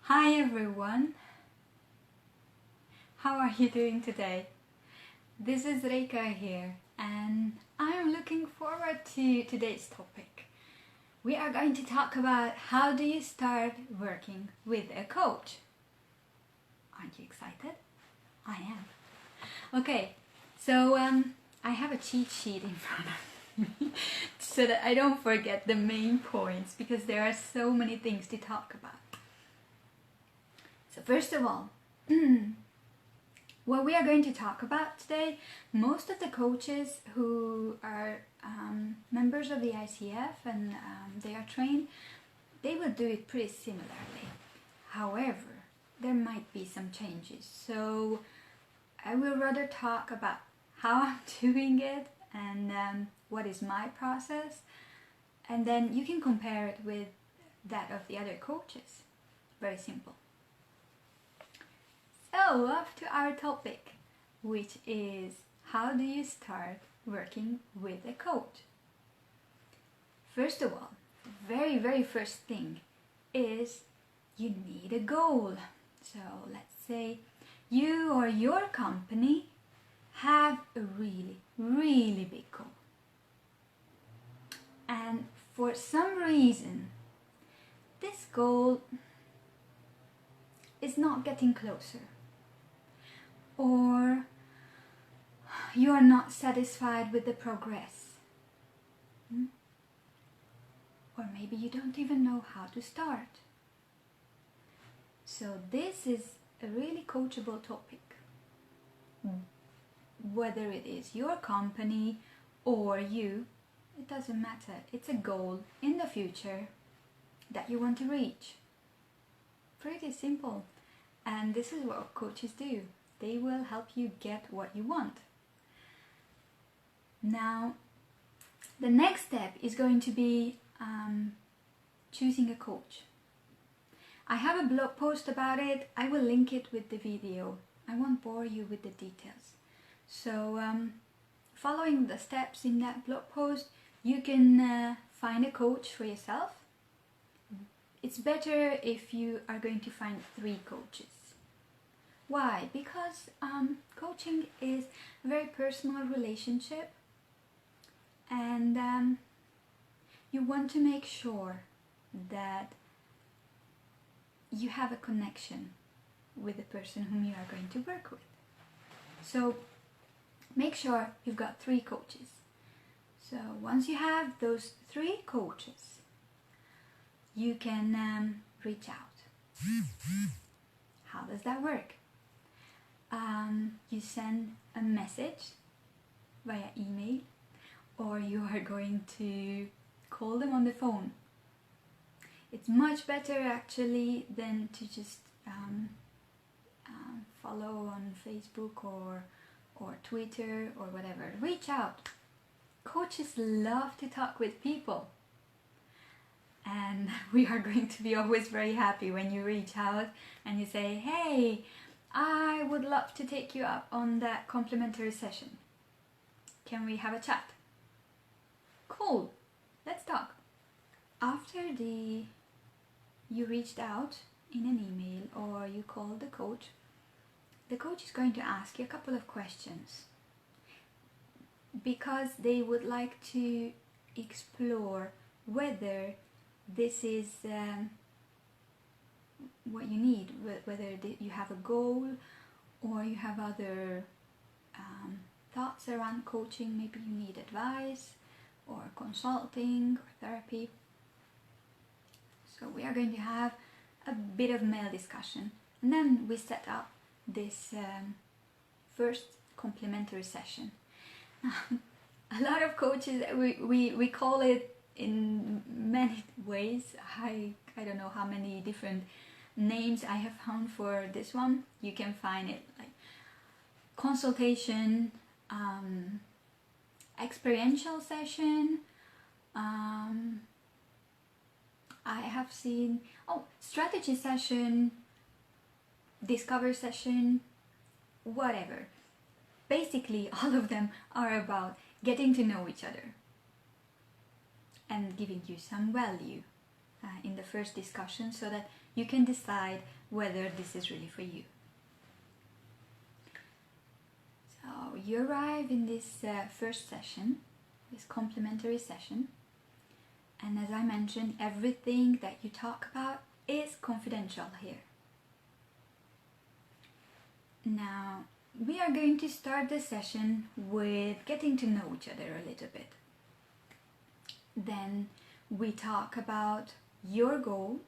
Hi everyone, how are you doing today? This is Reika here and I am looking forward to today's topic. We are going to talk about how do you start working with a coach. Aren't you excited? I am. Okay, so I have a cheat sheet in front of me so that I don't forget the main points because there are so many things to talk about. So first of all, what we are going to talk about today, most of the coaches who are members of the ICF and they are trained, they will do it pretty similarly. However, there might be some changes. So I will rather talk about how I'm doing it and what is my process, and then you can compare it with that of the other coaches. Very simple. So, off to our topic, which is how do you start working with a coach? First of all, the very first thing is you need a goal. So, let's say you or your company have a really big goal. And for some reason, this goal is not getting closer. Or you are not satisfied with the progress. Or maybe you don't even know how to start. So this is a really coachable topic. Whether it is your company or you, it doesn't matter. It's a goal in the future that you want to reach. Pretty simple. And this is what coaches do. They will help you get what you want. Now, the next step is going to be choosing a coach. I have a blog post about it. I will link it with the video. I won't bore you with the details. So, following the steps in that blog post, you can find a coach for yourself. It's better if you are going to find 3 coaches. Why? Because coaching is a very personal relationship and you want to make sure that you have a connection with the person whom you are going to work with. So make sure you've got 3 coaches. So once you have those 3 coaches, you can reach out. How does that work? You send a message via email, or you are going to call them on the phone. It's much better actually than to just follow on Facebook or Twitter or whatever. Reach out. Coaches love to talk with people. And we are going to be always very happy when you reach out and you say, hey, I would love to take you up on that complimentary session. Can we have a chat? Cool, let's talk. After you reached out in an email or you called the coach is going to ask you a couple of questions because they would like to explore whether this is what you need, whether you have a goal or you have other thoughts around coaching. Maybe you need advice or consulting or therapy. So we are going to have a bit of mail discussion and then we set up this first complimentary session. A lot of coaches, we call it in many ways. I don't know how many different names I have found for this one. You can find it like consultation, experiential session. I have seen strategy session, discover session, whatever. Basically, all of them are about getting to know each other and giving you some value in the first discussion, so that you can decide whether this is really for you. So you arrive in this first session, this complementary session, and as I mentioned, everything that you talk about is confidential here. Now, we are going to start the session with getting to know each other a little bit. Then we talk about your goal.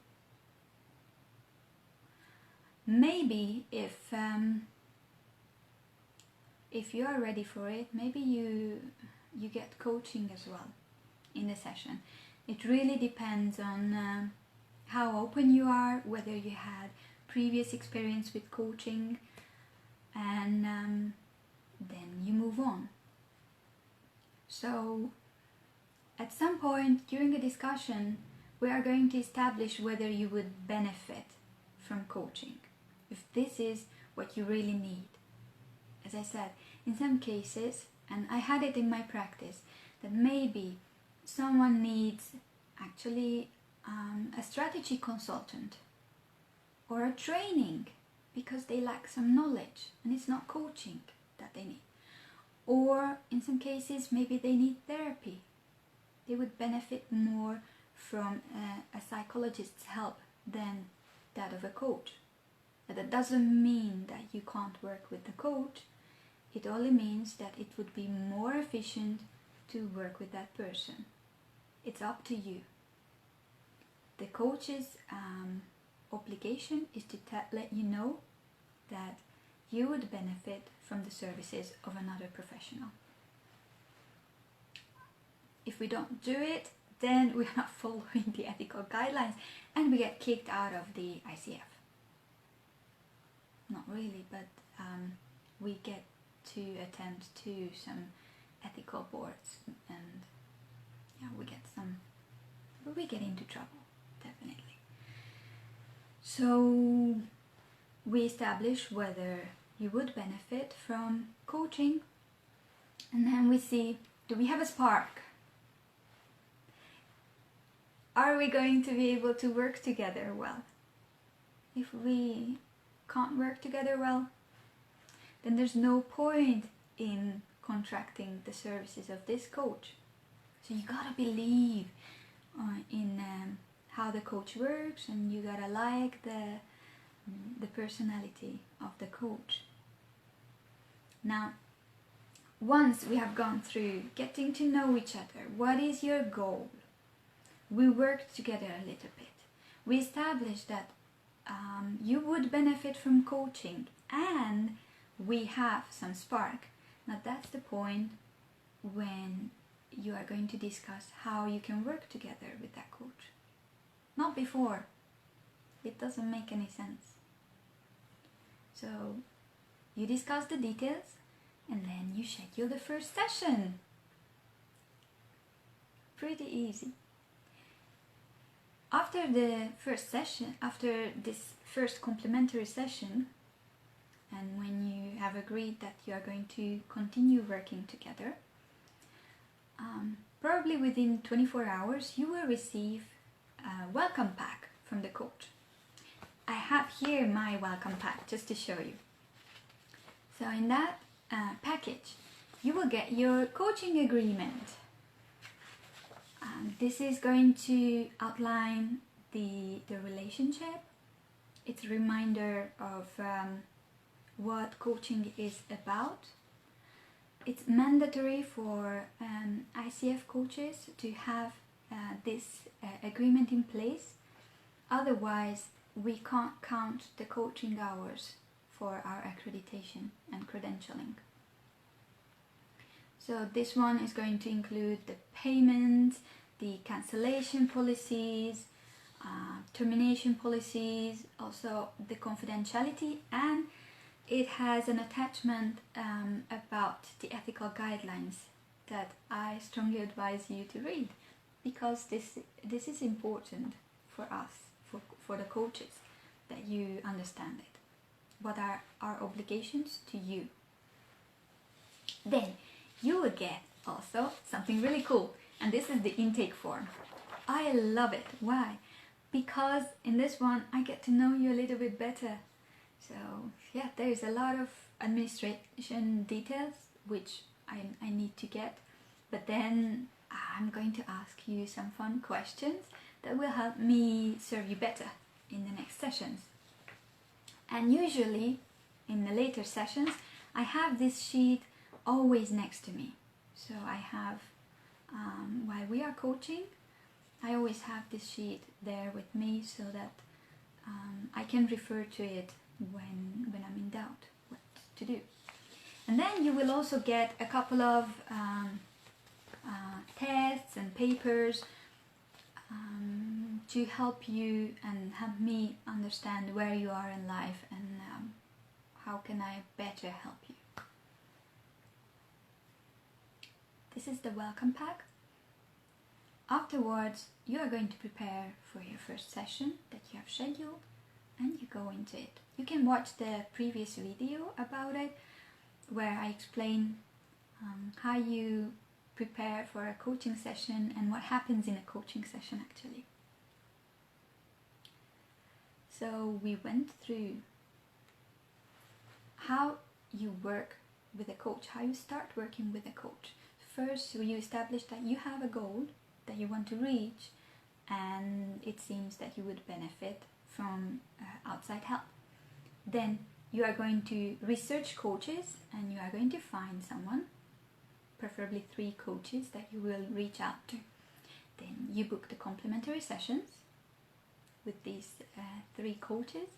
Maybe if you are ready for it, maybe you get coaching as well in the session. It really depends on how open you are, whether you had previous experience with coaching, and then you move on. So at some point during a discussion, we are going to establish whether you would benefit from coaching, if this is what you really need. As I said, in some cases, and I had it in my practice, that maybe someone needs actually a strategy consultant or a training because they lack some knowledge and it's not coaching that they need. Or in some cases, maybe they need therapy. They would benefit more from a psychologist's help than that of a coach. But that doesn't mean that you can't work with the coach. It only means that it would be more efficient to work with that person. It's up to you. The coach's obligation is to let you know that you would benefit from the services of another professional. If we don't do it, then we're not following the ethical guidelines and we get kicked out of the ICF. Not really, but we get to attend to some ethical boards, and yeah, we get into trouble, definitely. So we establish whether you would benefit from coaching, and then we see, do we have a spark? Are we going to be able to work together well? If we can't work together well, then there's no point in contracting the services of this coach. So you gotta believe in how the coach works, and you gotta like the personality of the coach. Now, once we have gone through getting to know each other, what is your goal? We worked together a little bit. We established that you would benefit from coaching and we have some spark. Now that's the point when you are going to discuss how you can work together with that coach. Not before. It doesn't make any sense. So you discuss the details and then you schedule the first session. Pretty easy. After the first session, after this first complementary session, and when you have agreed that you are going to continue working together, probably within 24 hours you will receive a welcome pack from the coach. I have here my welcome pack just to show you. So in that package you will get your coaching agreement. This is going to outline the relationship. It's a reminder of what coaching is about. It's mandatory for ICF coaches to have this agreement in place. Otherwise, we can't count the coaching hours for our accreditation and credentialing. So this one is going to include the payment, the cancellation policies, termination policies, also the confidentiality, and it has an attachment about the ethical guidelines that I strongly advise you to read, because this is important for us, for the coaches, that you understand it. What are our obligations to you? Then you will get also something really cool, and this is the intake form. I love it. Why? because in this one I get to know you a little bit better. So yeah, there's a lot of administration details which I need to get, but then I'm going to ask you some fun questions that will help me serve you better in the next sessions. And usually in the later sessions I have this sheet always next to me. So I have, while we are coaching, I always have this sheet there with me so that I can refer to it when I'm in doubt what to do. And then you will also get a couple of tests and papers to help you and help me understand where you are in life and how can I better help you. This is the welcome pack. Afterwards, you are going to prepare for your first session that you have scheduled and you go into it. You can watch the previous video about it where I explain how you prepare for a coaching session and what happens in a coaching session actually. So we went through how you work with a coach, how you start working with a coach. First, you establish that you have a goal that you want to reach and it seems that you would benefit from outside help. Then you are going to research coaches and you are going to find someone, preferably 3 coaches that you will reach out to. Then you book the complementary sessions with these 3 coaches,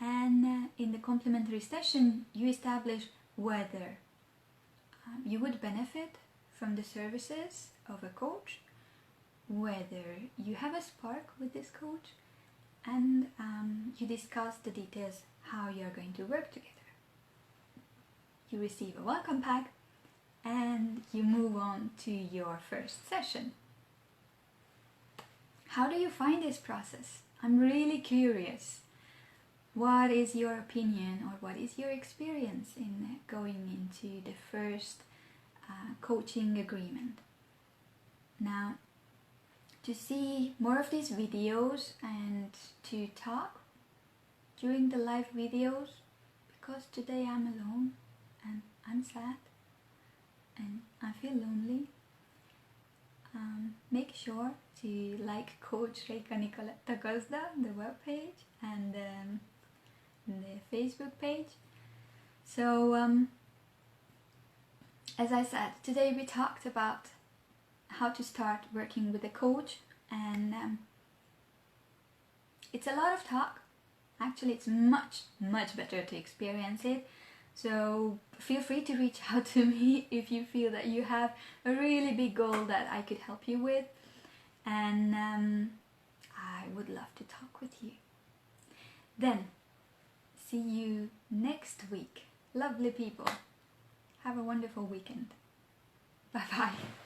and in the complementary session you establish whether you would benefit from the services of a coach, whether you have a spark with this coach, and you discuss the details how you are going to work together. You receive a welcome pack and you move on to your first session. How do you find this process? I'm really curious. What is your opinion or what is your experience in going into the first coaching agreement? Now, to see more of these videos and to talk during the live videos, because today I'm alone and I'm sad and I feel lonely, make sure to like Coach Reika Nicoletta Gozda, the webpage and the Facebook page. So as I said, today we talked about how to start working with a coach, and it's a lot of talk. Actually, it's much better to experience it. So feel free to reach out to me if you feel that you have a really big goal that I could help you with, and I would love to talk with you. Then see you next week. Lovely people. Have a wonderful weekend. Bye bye.